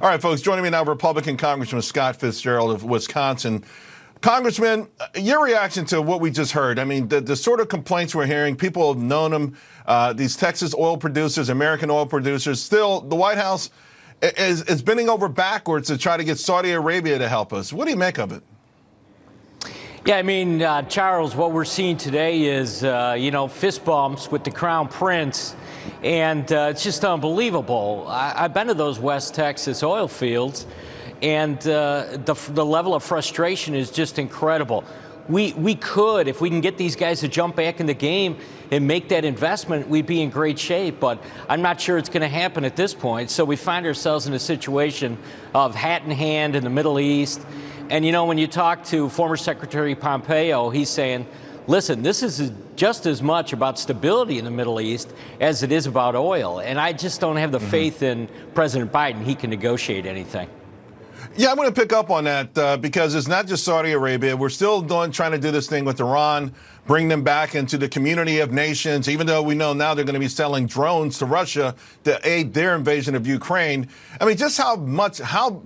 All right, folks, joining me now, Republican Congressman Scott Fitzgerald of Wisconsin. Congressman, your reaction to what we just heard. I mean, the sort of complaints we're hearing, people have known them, these Texas oil producers, American oil producers. Still, the White House is bending over backwards to try to get Saudi Arabia to help us. What do you make of it? Yeah, I mean, Charles, what we're seeing today is, fist bumps with the Crown Prince, and it's just unbelievable. I've been to those West Texas oil fields, and the level of frustration is just incredible. We could, if we can get these guys to jump back in the game and make that investment, we'd be in great shape. But I'm not sure it's going to happen at this point. So we find ourselves in a situation of hat in hand in the Middle East. And, when you talk to former Secretary Pompeo, he's saying, listen, this is just as much about stability in the Middle East as it is about oil. And I just don't have the faith in President Biden he can negotiate anything. Yeah, I'm going to pick up on that because it's not just Saudi Arabia. We're still trying to do this thing with Iran, bring them back into the community of nations, even though we know now they're going to be selling drones to Russia to aid their invasion of Ukraine. I mean, just how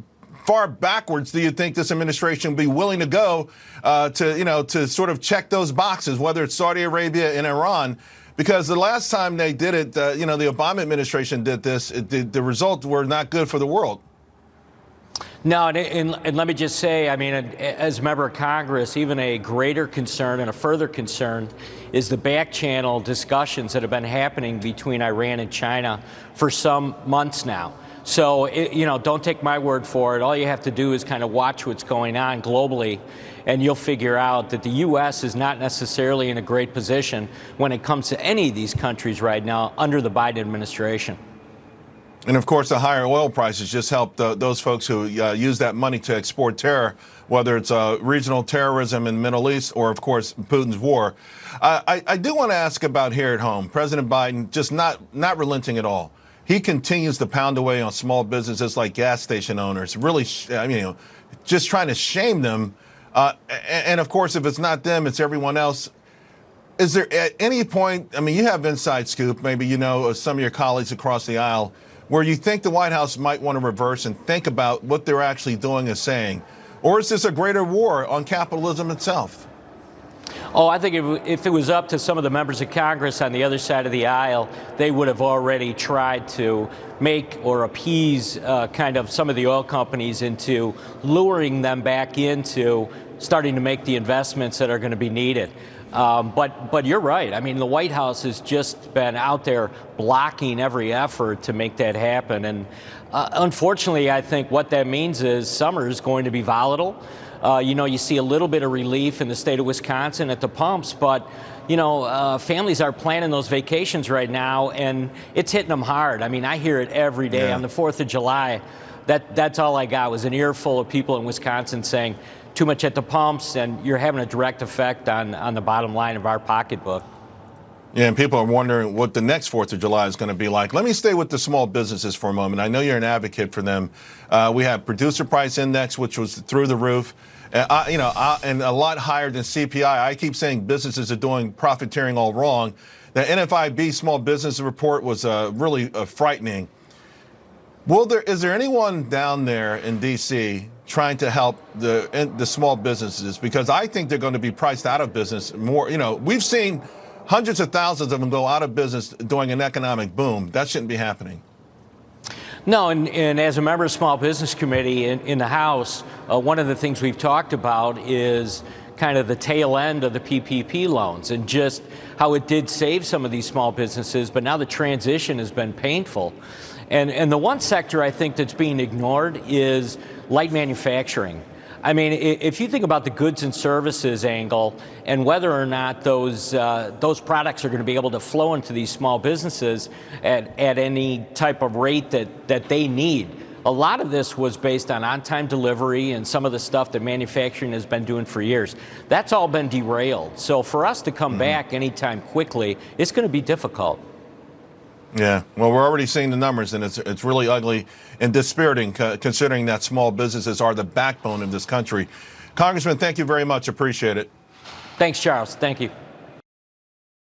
far backwards do you think this administration will be willing to go to sort of check those boxes, whether it's Saudi Arabia and Iran? Because the last time they did it, the Obama administration did this, the results were not good for the world. No, and let me just say, I mean, as a member of Congress, even a greater concern and a further concern is the back channel discussions that have been happening between Iran and China for some months now. So, don't take my word for it. All you have to do is kind of watch what's going on globally, and you'll figure out that the U.S. is not necessarily in a great position when it comes to any of these countries right now under the Biden administration. And, of course, the higher oil prices just help those folks who use that money to export terror, whether it's regional terrorism in the Middle East or, of course, Putin's war. I do want to ask about here at home. President Biden just not relenting at all. He continues to pound away on small businesses like gas station owners, really, just trying to shame them. And, of course, if it's not them, it's everyone else. Is there at any point, I mean, you have inside scoop, maybe some of your colleagues across the aisle, where you think the White House might want to reverse and think about what they're actually doing and saying? Or is this a greater war on capitalism itself? Oh, I think if it was up to some of the members of Congress on the other side of the aisle, they would have already tried to make or appease kind of some of the oil companies into luring them back into starting to make the investments that are going to be needed. But you're right. I mean, the White House has just been out there blocking every effort to make that happen. And unfortunately, I think what that means is summer is going to be volatile. You see a little bit of relief in the state of Wisconsin at the pumps, but, families are planning those vacations right now, and it's hitting them hard. I mean, I hear it every day. On the 4th of July. That's all I got was an earful of people in Wisconsin saying, too much at the pumps, and you're having a direct effect on the bottom line of our pocketbook. Yeah, and people are wondering what the next 4th of July is going to be like. Let me stay with the small businesses for a moment. I know you're an advocate for them. We have producer price index, which was through the roof, and a lot higher than CPI. I keep saying businesses are doing profiteering all wrong. The NFIB small business report was really frightening. Is there anyone down there in D.C. trying to help the small businesses? Because I think they're going to be priced out of business more. We've seen hundreds of thousands of them go out of business during an economic boom. That shouldn't be happening. No, and as a member of the Small Business Committee in the House, one of the things we've talked about is kind of the tail end of the PPP loans and just how it did save some of these small businesses, but now the transition has been painful. And the one sector I think that's being ignored is light manufacturing. I mean, if you think about the goods and services angle and whether or not those products are going to be able to flow into these small businesses at any type of rate that they need, a lot of this was based on-time delivery and some of the stuff that manufacturing has been doing for years. That's all been derailed. So for us to come back anytime quickly, it's going to be difficult. Yeah, well, we're already seeing the numbers, and it's really ugly and dispiriting, considering that small businesses are the backbone of this country. Congressman, thank you very much. Appreciate it. Thanks, Charles. Thank you.